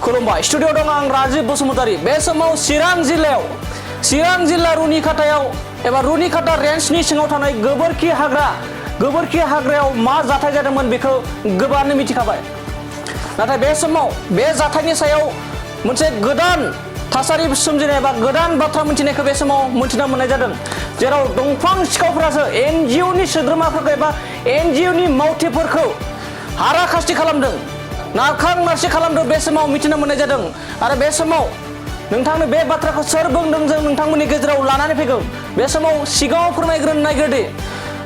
खुलुमबाय स्टुडिअ दं आं राजिब बसुमतारी बे समाव चिरां जिल्ला रुनिखातायाव एबा रुनिखाता रेन्जनि सिङाव थानाय गोबोरखि हाग्रायाव मा जाथाय जादोंमोन बेखौ गोबाङानो मिथिखाबाय नाथाय बे समाव बे जाथायनि सायाव मोनसे गोदान थासारि सोमजिनाय एबा गोदान बाथ्रा मिथिनायखौ बे समाव मिथिना मोननाय जादों जेराव दंफां सिखावफोरासो एनजिअनि सोद्रोमाफोरखौ एबा एनजिअनि मावथिफोरखौ हाराखास्ति खालामदों नारखां नारसि खालामदों बे समाव मिथिना मोननाय जादों आरो बे समाव नोंथांनो बे बाथ्राखौ सोर बुंदों जों नोंथांमोननि गेजेराव लानानै फैगौ बे समाव सिगाङाव फोरमायग्रोनो नागिरदि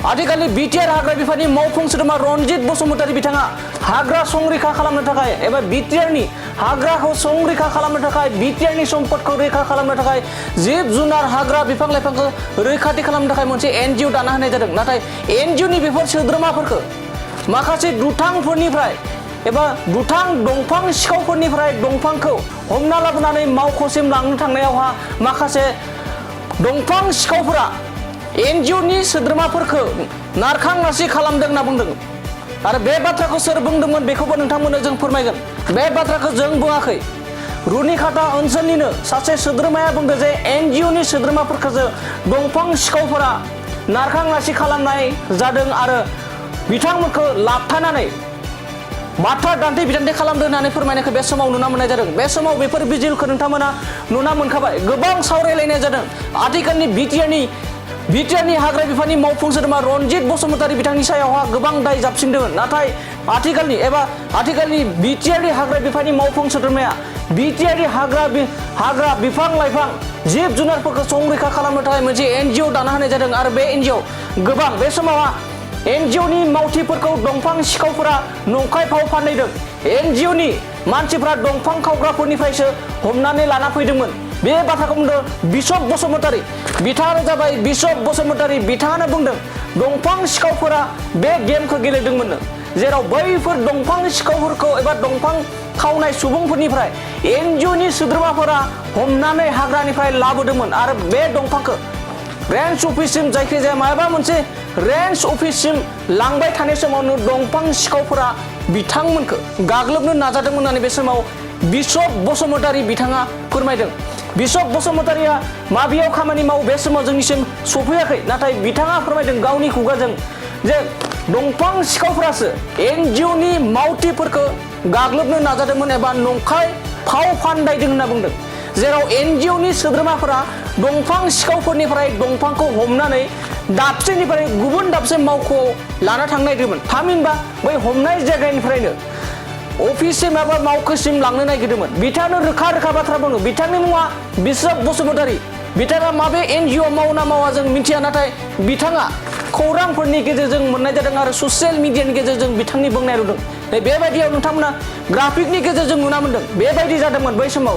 आथिखालनि बिटिआर हाग्रा बिफाननि मावफुं सोद्रोमा रनजित बसुमतारी बिथाङा हाग्रा संरैखा खालामनो थाखाय एबा बिटिआरनि हाग्राखौ संरैखा खालामनो थाखाय बिटिआरनि सम्पदखौ रैखा खालामनो थाखाय जिब जुनार हाग्रा बिफां लाइफांखौ रैखाथि खालामनो थाखाय मोनसे एनजिअ दाना होनाय जादों नाथाय एनजिअनि बेफोर सोद्रोमाफोरखौ माखासे दुथांफोरनिफ्राय एबा दुथां दंफां सिखावफोरनिफ्राय दंफांखौ हमना लाबोनानै मावख'सिम लांनो थांनायावहा माखासे दंफां सिखावफोरा एनजिअनि सोद्रोमाफोरखौ नारखां नारसि खालामदों होनना बुंदों आरो बे बाथ्राखौ सोर बुंदोंमोन बेखौबो नोंथांमोननो जों फोरमायगोन बे बाथ्राखौ जों बुङाखै रुनिखाता ओनसोलनिनो सासे सोद्रोमाया बुंदों जे एनजिअनि सोद्रोमाफोरखौ दंफां सिखावफोरा नारखां नारसि खालामनाय जादों आरो बिथांमोनखौ लाबथानानै बाथ्रा दान्थे बिदान्थे खालामदों होननानै फोरमायनायखौ बे समाव नुना मोननाय जादों बे समाव बेफोर भिडिअखौ नोंथांमोना नुना मोनखाबाय गोबां सावरायलायनाय जादों आथिखालनि बिटिआरनि हाग्रा बिफाननि मावफुं सोद्रोमा रनजित बसुमतारी बिथांनि सायावहा गोबां दाय जाबसिनदोंमोन नाथाय आथिखालनि बिटिआरनि हाग्रा बिफाननि मावफुं सोद्रोमाया बिटिआरनि हाग्रा बिफां लाइफां जिब जुनारफोरखौ संरैखा खालामनो थाखाय मोनसे एनजिअ दाना होनाय जादों आरो बे एनजिअ गोबां बे समावहा एनजिअनि मावथिफोरखौ दंफां सिखावफोरा नंखाय फाव फानदों एनजिअनि मानसिफ्रा दंफां खावग्राफोरनिफ्रायसो हमनानै लाना फैदोंमोन बे बाथ्राखौ बुंदों बिशप बसुमतारी बिथाङानो जाबाय बिशप बसुमतारी बिथाङानो बुंदों दंफां सिखावफोरा बे गेमखौ गेलेदोंमोन जेराव बैफोर दंफां सिखावफोरखौ एबा दंफां खावनाय सुबुंफोरनिफ्राय एनजिअनि सोद्रोमाफोरा हमनानै हाग्रानिफ्राय लाबोदोंमोन आरो बे दंफांखौ रेन्ज अफिससिम जायखिजाया माबा मोनसे रेन्ज अफिससिम लांबाय थानाय समावनो दंफां सिखावफोरा बिथांमोनखौ गाग्लोबनो नाजादोंमोन होननानै बे समाव बिशप बसुमतारी बिथाङा फोरमायदों बिशप बसुमतारीया माबेयाव खामानि मावो बे समाव जोंनिसिम सफैयाखै नाथाय बिथाङा फोरमायदों गावनि खुगाजों जे दंफां सिखावफोरासो एनजिअनि मावथिफोरखौ गाग्लोबनो नाजादोंमोन एबा नंखाय फाव फान्दायदों होनना बुंदों जेराव एनजिअनि सोद्रोमाफोरा दंफां सिखावफोरनिफ्राय दंफांखौ हमनानै दाबसेनिफ्राय गुबुन दाबसे मावख'आव लाना थांनो नागिरदोंमोन थामहिनबा बै हमनाय जायगानिफ्रायनो अफिससिम एबा मावख'सिम लांनो नागिरदोंमोन बिथाङानो रोखा बाथ्रा बुङो बिथांनि मुङा बिशप बसुमतारी बिथाङा माबे एनजिअ मावना मावा जों मिथिया नाथाय बिथाङा खौरांफोरनि गेजेरजों मोननाय जादों आरो ससियेल मिडियानि गेजेरजों बिथांनि बुंनाय नुदों बेबायदियाव नोंथांमोना ग्राफिकनि गेजेरजों नुना मोनदों बेबायदि जादोंमोन बै समाव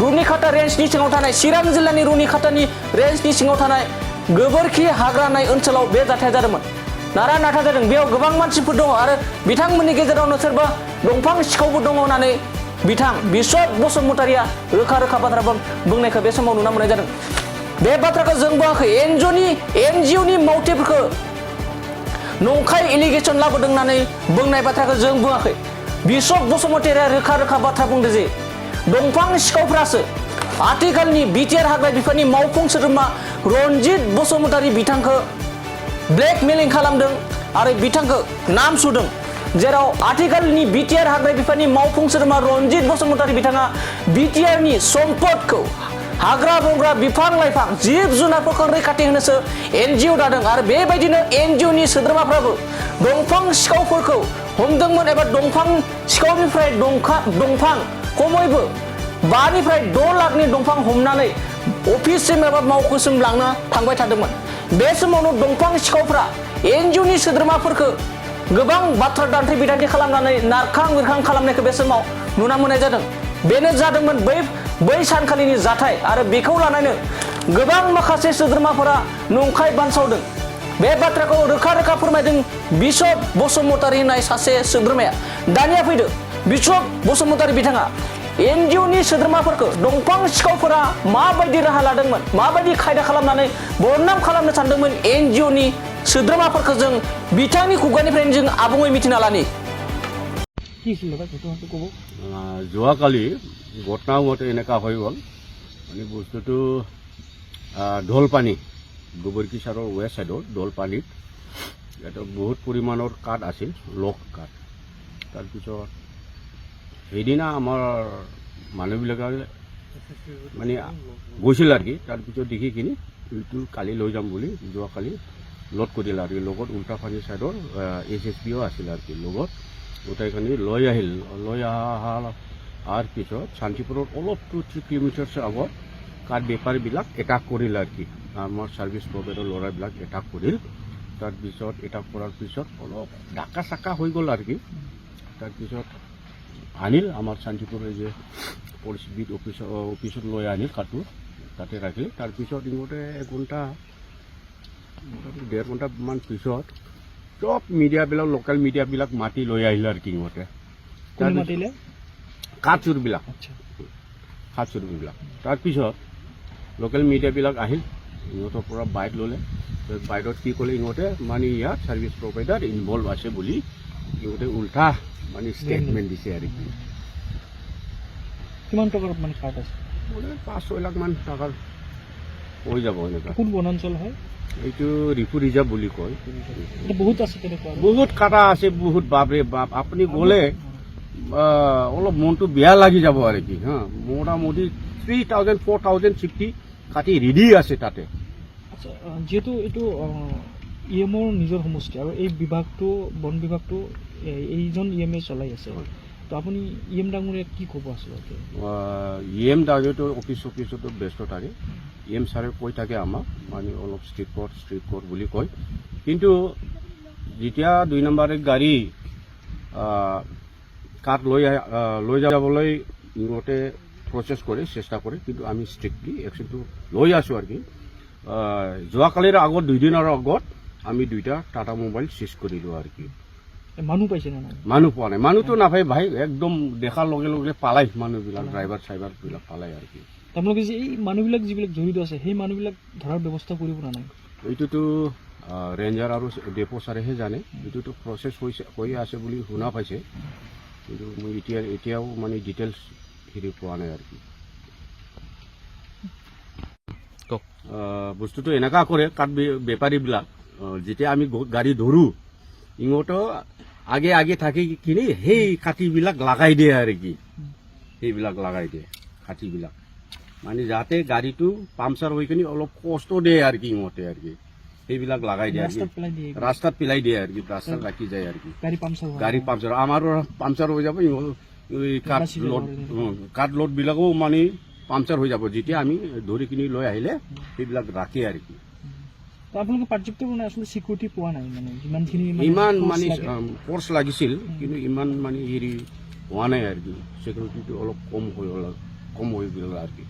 रुनिखाता रेन्जनि सिङाव थानाय चिरां जिल्लानि रुनिखातानि रेन्जनि सिङाव थानाय गोबोरखि हाग्रानाय ओनसोलाव बे जाथाया जादोंमोन नारा नाथा जादों बेयाव गोबां मानसिफोर दङ आरो बिथांमोननि गेजेरावनो सोरबा दंफां सिखावबो दङ होननानै बिशप बसुमतारीया रोखा बाथ्रा बुंनायखौ बे समाव नुना मोननाय जादों बे बाथ्राखौ जों बुङाखै एनजिअनि मावथिफोरखौ नंखाय एलिगेसन लाबोदों होननानै बुंनाय बाथ्राखौ जों बुङाखै बिशप बसुमतारीया रोखा बाथ्रा बुंदों जे दंफां सिखावफ्रासो आथिखालनि बिटिआर हाग्रा बिफाननि मावफुं सोद्रोमा रनजित बसुमतारी बिथांखौ ब्लेकमेलिं खालामदों आरो बिथांखौ नाम सुदों जेराव आथिखालनि बिटिआर हाग्रा बिफाननि मावफुं सोद्रोमा रनजित बसुमतारी बिथाङा बिटिआरनि सम्पदखौ हाग्रा बंग्रा बिफां लाइफां जिब जुनारफोरखौ रैखाथि होनोसो एनजिअ दादों आरो बेबायदिनो एनजिअनि सोद्रोमाफ्राबो दंफां सिखावफोरखौ हमदोंमोन एबा दंफां सिखावनिफ्राय दंफां खमैबो 5 निफ्राय 6 लाखनि दंफां हमनानै अफिससिम एबा मावख'सिम लांनो थांबाय थादोंमोन बे समावनो दंफां सिखावफ्रा एनजिअनि सोद्रोमाफोरखौ गोबां बाथ्रा दान्थे बिदान्थे खालामनानै नारखां बिरखां खालामनायखौ बे समाव नुना मोननाय जादों बेनो जादोंमोन बै सानखालिनि जाथाय आरो बेखौ लानानै गोबां माखासे सोद्रोमाफोरा नंखाय बानसावदों बे बाथ्राखौ रोखा फोरमायदों बिशप बसुमतारी होननाय सासे सोद्रोमाया दानिया फैदो बिशप बसुमतारी बिथाङा एनजिअनि सोद्रोमाफोरखौ दंफां सिखावफोरा माबायदि राहा लादोंमोन माबायदि खायदा खालामनानै बरनाम खालामनो सानदोंमोन एनजिअनि सोद्रोमाफोरखौ जों बिथांनि खुगानिफ्रायनो जों आबुङै मिथिना लानि কি হৈছিল দাদা ঘটনাটো ক'ব? যোৱাকালি ঘটনামতে এনেকুৱা হৈ গ'ল, মানে বস্তুটো ঢলপানী গোবৰকী চাৰৰ ৱেষ্ট ছাইডৰ ঢলপানীত ইয়াতে বহুত পৰিমাণৰ কাঠ আছিল, লগ কাঠ। তাৰপিছত সেইদিনা আমাৰ মানুহবিলাকে মানে গৈছিল আৰু কি, তাৰপিছত দেখি কিনি এইটো কালি লৈ যাম বুলি যোৱাকালি লোড কৰিলে আৰু লগত উল্টাপানী ছাইডৰ SSPও আছিল আৰু কি লগত গোটাইখিনি লৈ আহিল। লৈ অহাৰ পিছত শান্তিপুৰৰ অলপ 2-3 কিলোমিটাৰ আগত কাঠ বেপাৰীবিলাক এটাক কৰিল আৰু কি, আমাৰ ছাৰ্ভিচ প্ৰভাইডাৰ ল'ৰাবিলাক এটাক কৰিল। তাৰপিছত এটাক কৰাৰ পিছত অলপ ডাকা চাকা হৈ গ'ল আৰু কি। তাৰপিছত আনিল আমাৰ শান্তিপুৰৰ যে পুলিচ বিট অফিচত লৈ আনিল কাঠটো, তাতে ৰাখিল। তাৰপিছত ইহঁতে 1.5 ঘণ্টামান পিছত চব মিডিয়াবিলাক লোকেল মিডিয়াবিলাক মাতি লৈ আহিলে আৰু কি ইহঁতে কাঠ চোৰবিলাক। তাৰপিছত লোকেল মিডিয়াবিলাক আহিল, ইহঁতৰ পৰা বাইট ল'লে। বাইটত কি ক'লে ইহঁতে, মানে ইয়াত ছাৰ্ভিচ প্ৰভাইডাৰ ইনভল্ভ আছে বুলি ইহঁতে উল্টা মানে ষ্টেটমেণ্ট দিছে আৰু কি। কিমান টকাৰ মানে কাঠ আছে? 5-6 লাখ মান টকাৰ হৈ যাব এনেকুৱা। কোন বনাঞ্চল হয় এইটো ৰিফু ৰিজাৰ্ভ বুলি কয়। বহুত আছে তেনেকুৱা, বহুত কাটা আছে, বহুত বাপৰে বাপ। আপুনি গ'লে অলপ মনটো বেয়া লাগি যাব আৰু কি। মোটামুটি 3,000-4,000 চিফটি কাটি ৰেডি আছে তাতে। আচ্ছা, যিহেতু এইটো EMৰ নিজৰ সমষ্টি আৰু এই বিভাগটো বন বিভাগটো এইজন EMে চলাই আছে, তো আপুনি EM ডাঙৰীয়া কি ক'ব আচলতে? EM ডাঙৰীয়াটো অফিচতো ব্যস্ত থাকে। EM ছাৰে কৈ থাকে আমাক, মানে অলপ ষ্ট্ৰিট কোৰ্ট বুলি কয়। কিন্তু যেতিয়া 2 নম্বৰে গাড়ী কাঠ লৈ যাবলৈ ইহঁতে প্ৰচেছ কৰে, চেষ্টা কৰে, কিন্তু আমি ষ্ট্ৰিক্টলি একশ্যনটো লৈ আছোঁ আৰু কি। যোৱাকালিৰ আগত 2 দিনৰ আগত আমি 2টা টাটা মোবাইল চিজ কৰিলোঁ আৰু কি। মানুহ পাইছে নে নাই? মানুহ পোৱা নাই, মানুহটো নাপায় ভাই, একদম দেখাৰ লগে লগে পালাই মানুহবিলাক, ড্ৰাইভাৰ চাইভাৰবিলাক পালাই আৰু কি। আপোনালোকে যে এই মানুহবিলাক যিবিলাক জড়িত আছে সেই মানুহবিলাক ধৰাৰ ব্যৱস্থা কৰিব না নাই? এইটোতো ৰেঞ্জাৰ আৰু ডেপো ছাৰেহে জানে। এইটোতো প্ৰচেছ হৈ আছে বুলি শুনা পাইছে, কিন্তু মই এতিয়াও মানে ডিটেইলছ হেৰি পোৱা নাই আৰু কি। বস্তুটো এনেকুৱা কৰে কাঠ বেপাৰীবিলাক, যেতিয়া আমি গাড়ী ধৰোঁ ইহঁতো আগে থাকি কিনি সেই কাঠিবিলাক লগাই দিয়ে আৰু কি। সেইবিলাক লগাই দিয়ে কাঠিবিলাক, মানে যাতে গাড়ীটো পামচাৰ হৈ কিনি অলপ কষ্ট দিয়ে আৰু কি ইহঁতে আৰু কি। সেইবিলাক লগাই দিয়ে আৰু কি, ৰাস্তাত পেলাই দিয়ে আৰু কি, ৰাস্তাত ৰাখি যায় আৰু কি। গাড়ী পামচাৰ আমাৰো পামচাৰ হৈ যাব, কাঠ লোডবিলাকো মানে পামচাৰ হৈ যাব। যেতিয়া আমি ধৰি কিনি লৈ আহিলে সেইবিলাক ৰাখে আৰু কি। আপোনালোকে পৰ্যাপ্ত মানে আচলতে চিকিউৰিটি পোৱা নাই, মানে যিমানখিনি ইমান মানে ফৰ্চ লাগিছিল, কিন্তু ইমান মানে হেৰি হোৱা নাই আৰু কি। চিকিউৰিটিটো অলপ কম হৈ গ'ল আৰু কি।